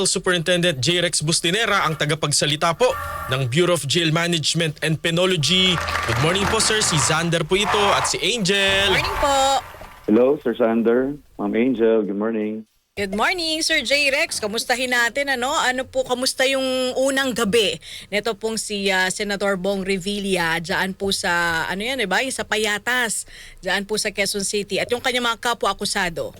Superintendent J. Rex Bustinera ang tagapagsalita po ng Bureau of Jail Management and Penology. Good morning po sir, si Xander po ito at si Angel. Morning po. Hello, Sir Sander. Ma'am Angel, good morning. Good morning, Sir J. Rex. Kamustahin natin, kamusta yung unang gabi nito pong si Senator Bong Revilla dyan po sa, diba? Yung sa Payatas, dyan po sa Quezon City at yung kanyang mga kapwa-akusado.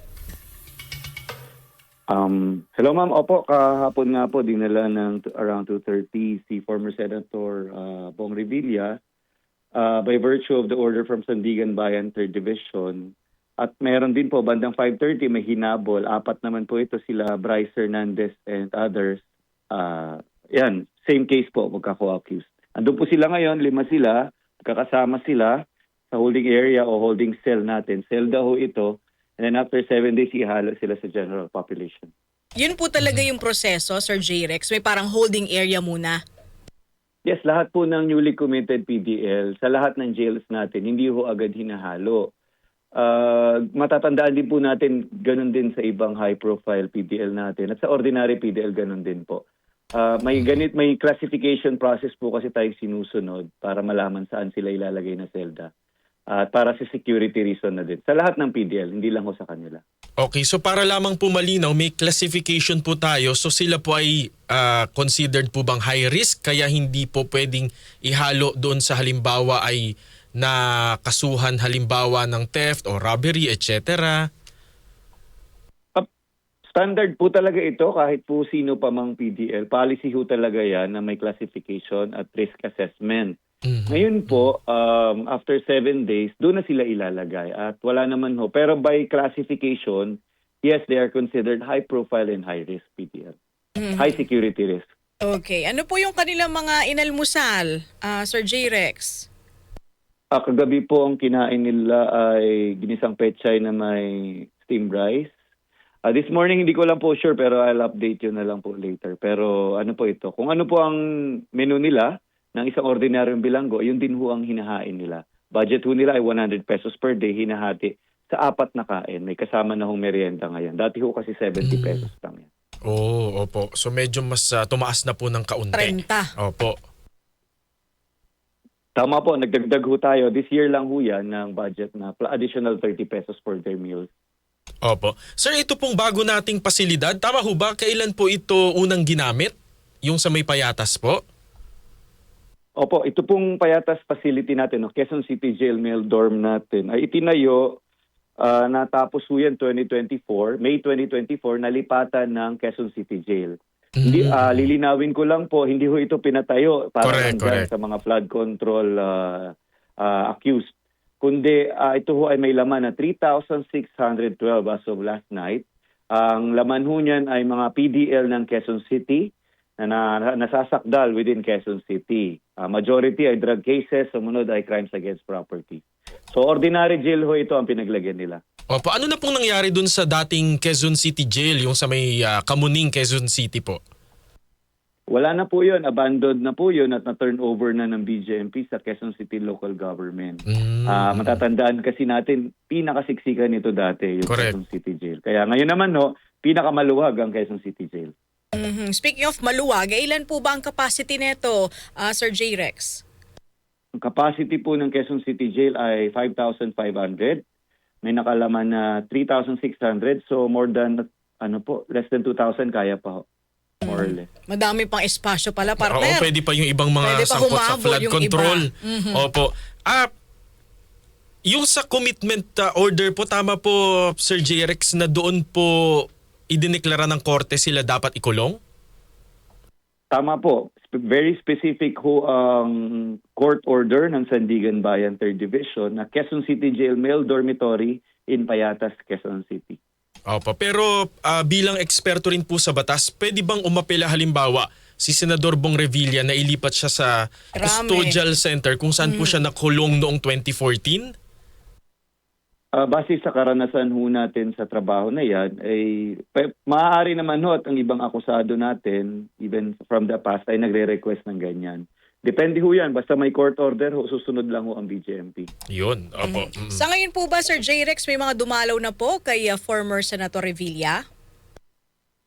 Hello ma'am, opo, kahapon nga po dinala ng around 2:30 si former Senator Bong Revilla by virtue of the order from Sandigan Bayan 3rd Division. At meron din po bandang 5:30 may hinabol, apat naman po ito sila Bryce Hernandez and others. Yan, same case po, magka-co-accused. Andun po sila ngayon, 5 sila, magkakasama sila sa holding area o holding cell natin. Cell daw ito. And then after 7 days, ihalo sila sa general population. Yun po talaga yung proseso, Sir J. Rex. May parang holding area muna. Yes, lahat po ng newly committed PDL, sa lahat ng jails natin, hindi ho agad hinahalo. Matatandaan din po natin, ganun din sa ibang high-profile PDL natin. At sa ordinary PDL, ganun din po. May classification process po kasi tayong sinusunod para malaman saan sila ilalagay na selda. At para sa security reason na din. Sa lahat ng PDL, hindi lang ho sa kanila. Okay, so para lamang po malinaw, may classification po tayo. So sila po ay considered po bang high risk kaya hindi po pwedeng ihalo doon sa halimbawa ay na kasuhan halimbawa ng theft o robbery, etc. Standard po talaga ito kahit po sino pa mang PDL. Policy ho talaga yan na may classification at risk assessment. Ngayon po, after 7 days, doon na sila ilalagay at wala naman ho. Pero by classification, yes, they are considered high profile and high risk PDL. High security risk. Okay. Ano po yung kanilang mga inalmusal, Sir J. Rex? Kagabi po ang kinain nila ay ginisang pechay na may steamed rice. This morning, hindi ko lang po sure pero I'll update you na lang po later. Pero ano po ito? Kung ano po ang menu nila, ng isang ordinaryong bilanggo, yun din ho ang hinahain nila. Budget ho nila ay 100 pesos per day, hinahati sa 4 na kain. May kasama na hong merienda ngayon. Dati ho kasi 70 pesos lang yan. Opo. So medyo mas tumaas na po ng kaunti. 30. Opo. Tama po, nagdagdag ho tayo. This year lang ho yan ng budget na additional 30 pesos for their meals. Opo. Sir, ito pong bago nating pasilidad, tama ho ba? Kailan po ito unang ginamit? Yung sa may Payatas po? Opo, ito pong Payatas facility natin, Quezon City Jail Mail Dorm natin, ay itinayo, natapos ho yan 2024, May 2024, nalipatan ng Quezon City Jail. Hindi, lilinawin ko lang po, hindi ho ito pinatayo para correct. Sa mga flood control accused. Kundi ito ho ay may laman na 3,612 as of last night. Ang laman ho niyan ay mga PDL ng Quezon City, na nasasakdal within Quezon City. Majority ay drug cases, sumunod ay crimes against property. So ordinary jail ho ito ang pinaglagyan nila. Opo, ano na pong nangyari dun sa dating Quezon City Jail, yung sa may Kamuning, Quezon City po? Wala na po yun, abandoned na po yun at na-turn over na ng BJMP sa Quezon City Local Government. Matatandaan kasi natin, pinakasiksikan nito dati yung correct. Quezon City Jail. Kaya ngayon naman pinakamaluwag ang Quezon City Jail. Speaking of maluwag, ilan po ba ang capacity nito, Sir J. Rex? Ang capacity po ng Quezon City Jail ay 5,500. May nakalaman na 3,600. So more than, less than 2,000 kaya pa ho. More or less. Madami pang espasyo pala, partner. Oo, pwede pa yung ibang mga sangkot sa flood control. Opo. Yung sa commitment order po, tama po, Sir J. Rex, na doon po idineklara ng korte sila dapat ikulong? Tama po. Very specific ho ang court order ng Sandigan Bayan 3rd Division na Quezon City Jail Male Dormitory in Payatas, Quezon City. Opo, pero bilang eksperto rin po sa batas, pwede bang umapela halimbawa si Senador Bong Revilla na ilipat siya sa custodial center kung saan po siya nakulong noong 2014? Base sa karanasan ho natin sa trabaho na yan, ay maaari naman ho at ang ibang akusado natin, even from the past, ay nagre-request ng ganyan. Depende ho yan. Basta may court order ho, susunod lang ho ang BJMP. Yun, opo. Sa ngayon po ba, Sir J. Rex, may mga dumalaw na po kay former Senator Revilla?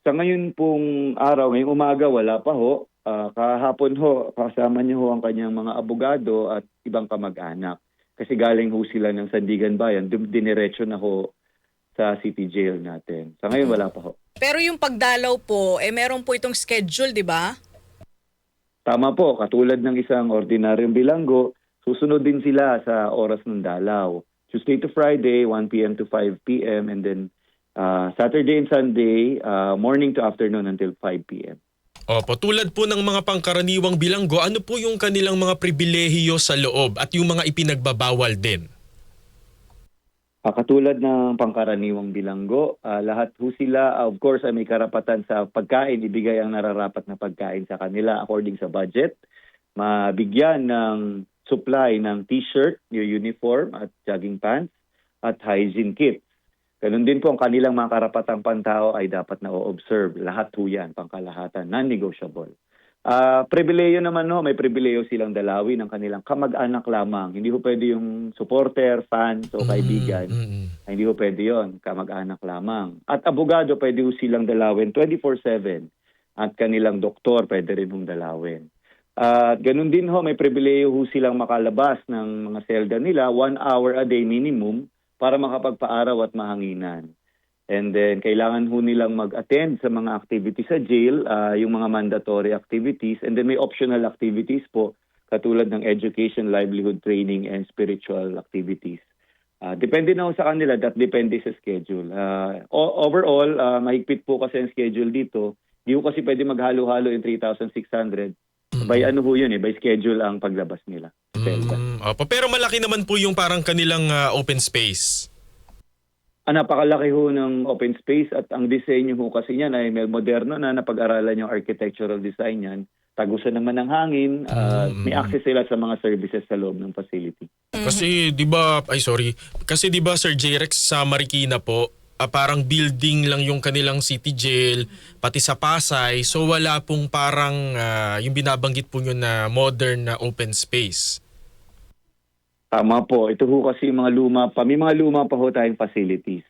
Sa ngayon pong araw, ngayong umaga, wala pa ho. Kahapon ho, kasama niyo ho ang kanyang mga abogado at ibang kamag-anak. Kasi galing ho sila ng Sandigan Bayan, diniretso na ho sa city jail natin. Sa ngayon, wala pa ho. Pero yung pagdalaw po, meron po itong schedule, di ba? Tama po, katulad ng isang ordinaryong bilanggo, susunod din sila sa oras ng dalaw. Tuesday to Friday, 1 p.m. to 5 p.m. and then Saturday and Sunday, morning to afternoon until 5 p.m. Opo, tulad po ng mga pangkaraniwang bilanggo, ano po yung kanilang mga pribilehiyo sa loob at yung mga ipinagbabawal din? Katulad ng pangkaraniwang bilanggo, lahat ho sila, of course, ay may karapatan sa pagkain, ibigay ang nararapat na pagkain sa kanila according sa budget. Mabigyan ng supply ng t-shirt, yung uniform at jogging pants at hygiene kit. Ganun din po ang kanilang mga karapatang pantao ay dapat na o-observe. Lahat ho yan, pangkalahatan, non-negotiable. Pribileyo naman no, may pribileyo silang dalawin ng kanilang kamag-anak lamang. Hindi ho pwede yung supporter, fans o kaibigan. Hindi ho pwede yon, kamag-anak lamang. At abogado pwede ho silang dalawin 24/7. At kanilang doktor pwede rin hong dalawin. At ganun din ho, may pribileyo ho silang makalabas ng mga selda nila 1 hour a day minimum para makapagpaaraw at mahanginan. And then, kailangan ho nilang mag-attend sa mga activities sa jail, yung mga mandatory activities. And then may optional activities po, katulad ng education, livelihood training, and spiritual activities. Depende na ho sa kanila, that depende sa schedule. Overall, mahigpit po kasi ang schedule dito. Di ho kasi pwede maghalo-halo yung 3,600. By ano ho yun by schedule ang paglabas nila. Opo, pero malaki naman po yung parang kanilang open space. Napakalaki ho ng open space at ang disenyo ho kasi niyan ay moderno na napag-aralan yung architectural design niyan. Tagusan naman ng hangin, may access sila sa mga services sa loob ng facility. Kasi 'di ba, kasi 'di ba Sir J-Rex sa Marikina po, parang building lang yung kanilang city jail, pati sa Pasay, so wala pong parang yung binabanggit po nyo na modern na open space. Tama po. Ito ho kasi mga luma pa. May mga luma pa ho tayong facilities.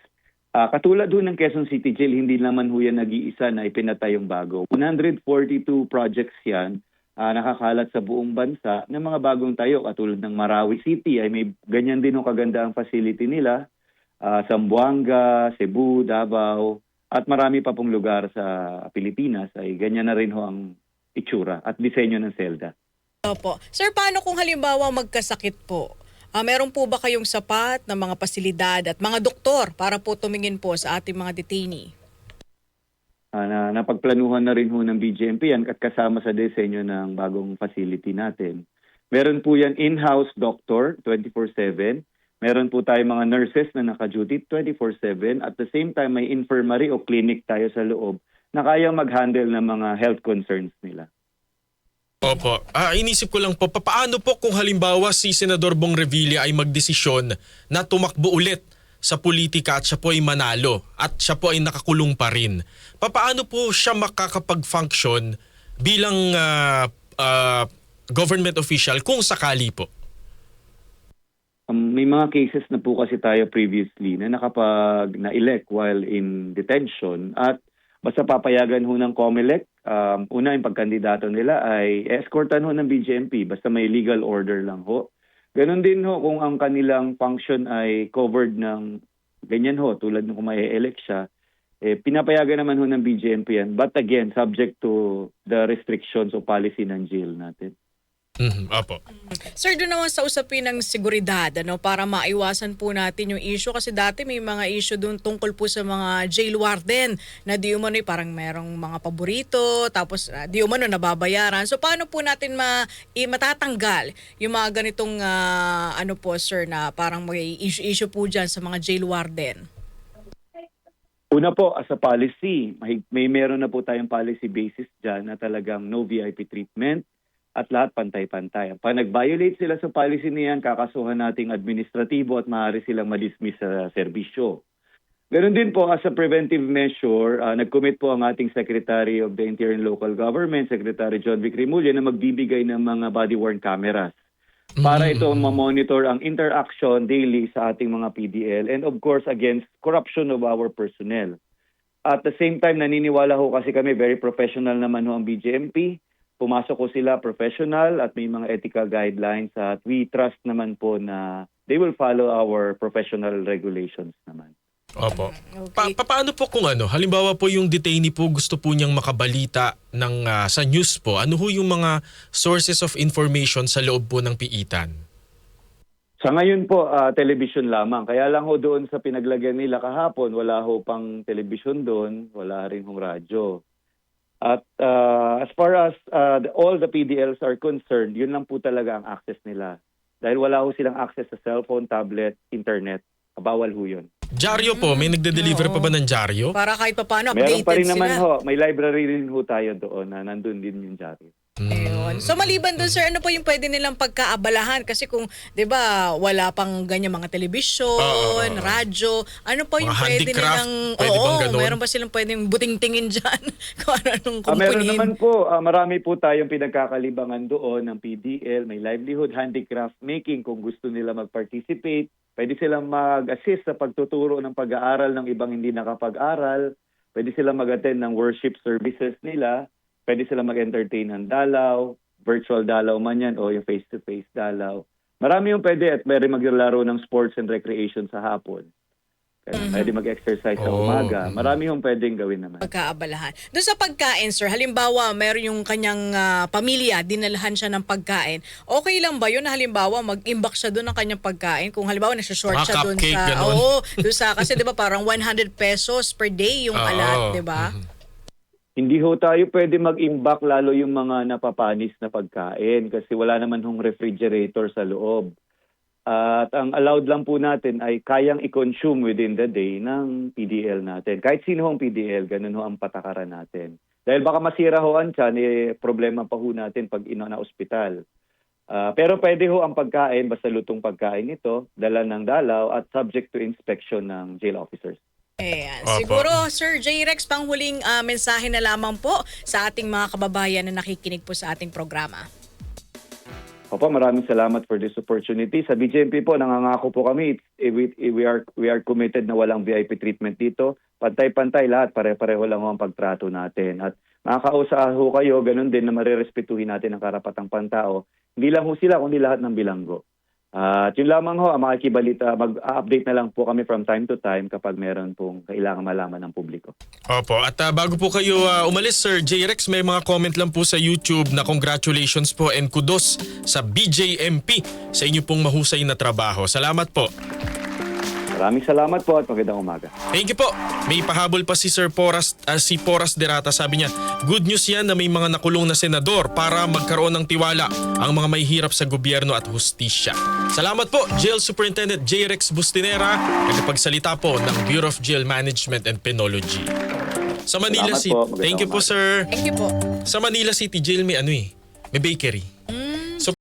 Katulad ho ng Quezon City Jail, hindi naman ho yan nag-iisa na ipinatay yung bago. 142 projects yan, nakakalat sa buong bansa ng mga bagong tayo. Katulad ng Marawi City, ay may ganyan din ho kaganda ang facility nila. Zamboanga, Cebu, Davao, at marami pa pong lugar sa Pilipinas ay ganyan na rin ho ang itsura at disenyo ng selda. Opo. Sir, paano kung halimbawa magkasakit po? Meron po ba kayong sapat na mga pasilidad at mga doktor para po tumingin po sa ating mga detainee? Napagplanuhan na rin ho ng BGMP yan at kasama sa disenyo ng bagong facility natin. Meron po yan in-house doctor 24/7. Meron po tayo mga nurses na naka-duty 24/7. At the same time, may infirmary o clinic tayo sa loob na kayang mag-handle ng mga health concerns nila. Opo. Inisip ko lang po, paano po kung halimbawa si Senador Bong Revilla ay magdesisyon na tumakbo ulit sa politika at siya po ay manalo at siya po ay nakakulong pa rin? Paano po siya makakapag-function bilang government official kung sakali po? May mga cases na po kasi tayo previously na nakapag na-elect while in detention at basta papayagan ho ng COMELEC, una yung pagkandidato nila ay escortan ho ng BGMP basta may legal order lang ho. Ganon din ho kung ang kanilang function ay covered ng ganyan ho, tulad ng kung may-elect siya, pinapayagan naman ho ng BGMP yan. But again, subject to the restrictions o policy ng jail natin. Opo. Sir, doon naman sa usapin ng seguridad, para maiwasan po natin yung issue kasi dati may mga issue doon tungkol po sa mga jail warden na di umano parang merong mga paborito tapos di umano nababayaran. So paano po natin matatanggal yung mga ganitong sir, na parang may issue po dyan sa mga jail warden? Una po, as a policy, meron na po tayong policy basis dyan na talagang no VIP treatment at lahat pantay-pantay. Pag nag-violate sila sa policy niyan, kakasuhan nating administratibo at maaari silang ma-dismiss sa serbisyo. Ganon din po, as a preventive measure, nag-commit po ang ating Secretary of the Interior and Local Government, Secretary John Vic Remulla, na magbibigay ng mga body-worn cameras para ito ma-monitor ang interaction daily sa ating mga PDL and of course against corruption of our personnel. At the same time, naniniwala ho kasi kami, very professional naman ho ang BJMP. Pumasok ko sila professional at may mga ethical guidelines at we trust naman po na they will follow our professional regulations naman. Opo. Okay. Paano po kung halimbawa po yung detainee po gusto po niyang makabalita ng sa news po, ano ho yung mga sources of information sa loob po ng piitan? Sa ngayon po, television lamang. Kaya lang ho doon sa pinaglagyan nila kahapon, wala ho pang television doon, wala rin hong radyo. At as far as all the PDLs are concerned, yun lang po talaga ang access nila. Dahil wala ho silang access sa cellphone, tablet, internet. Bawal ho yun. Dyaryo po, may nagde-deliver pa ba ng dyaryo? Para kahit pa paano Meron updated pa rin naman sila. ho, may library rin ho tayo doon na nandun din yung diary. Ayun. So maliban doon sir, ano po yung pwede nilang pagkaabalahan? Kasi kung, di ba, wala pang ganyan mga telebisyon, radyo, ano po yung Mga pwede handicraft, nilang, pwede bang ganun? meron ba silang pwedeng buting-tingin dyan? Kung anong Meron kumpunihin. naman po, marami po tayong pinagkakalibangan doon ng PDL, may livelihood handicraft making kung gusto nila mag-participate. Pwede silang mag-assist sa pagtuturo ng pag-aaral ng ibang hindi nakapag-aral. Pwede silang mag-attend ng worship services nila. Pwede silang mag-entertain ng dalaw, virtual dalaw man yan o yung face-to-face dalaw. Marami yung pwede at pwede maglaro ng sports and recreation sa hapon. Pwede mag-exercise sa umaga. Marami yung pwedeng gawin naman. Pagkaabalahan. Doon sa pagkain, sir, halimbawa, meron yung kanyang pamilya, dinalahan siya ng pagkain. Okay lang ba yun na halimbawa, mag-imbak siya doon ng kanyang pagkain? Kung halimbawa, nasa-short siya doon cupcake, sa... ganun. Oo, doon sa... Kasi di ba parang 100 pesos per day yung alat, di ba? Hindi ho tayo pwede mag-imbak lalo yung mga napapanis na pagkain kasi wala naman hong refrigerator sa loob. At ang allowed lang po natin ay kayang i-consume within the day ng PDL natin. Kahit sino hong PDL, ganun ho ang patakaran natin. Dahil baka masira ho ang tiyan, problema pa ho natin pag na ospital. Pero pwede ho ang pagkain, basta lutong pagkain ito, dala ng dalaw at subject to inspection ng jail officers. Ayan. Opo. Siguro, Sir J. Rex, panghuling mensahe na lamang po sa ating mga kababayan na nakikinig po sa ating programa. Opo, maraming salamat for this opportunity. Sa BJMP po, nangangako po kami, we are committed na walang VIP treatment dito. Pantay-pantay lahat, pare-pareho lang ho ang pagtrato natin. At makakausahan ho kayo, ganun din na marirespetuhin natin ang karapatang pantao. Hindi lang ho sila, kundi lahat ng bilanggo. At yun lamang ho, ang makikibalita, mag-update na lang po kami from time to time kapag meron pong kailangan malaman ng publiko. Opo. At bago po kayo umalis, Sir J. Rex, may mga comment lang po sa YouTube na congratulations po and kudos sa BJMP sa inyo pong mahusay na trabaho. Salamat po. Maraming salamat po at magandang umaga. Thank you po. May pahabol pa si Sir Poras, si Poras Derata. Sabi niya, good news yan na may mga nakulong na senador para magkaroon ng tiwala ang mga may hirap sa gobyerno at hustisya. Salamat po, Jail Superintendent J. Rex Bustinera, nagpagsalita po ng Bureau of Jail Management and Penology. Sa Manila Salamat City. po. Magandang Thank you po, umaga. sir. Thank you po. Sa Manila City Jail may may bakery.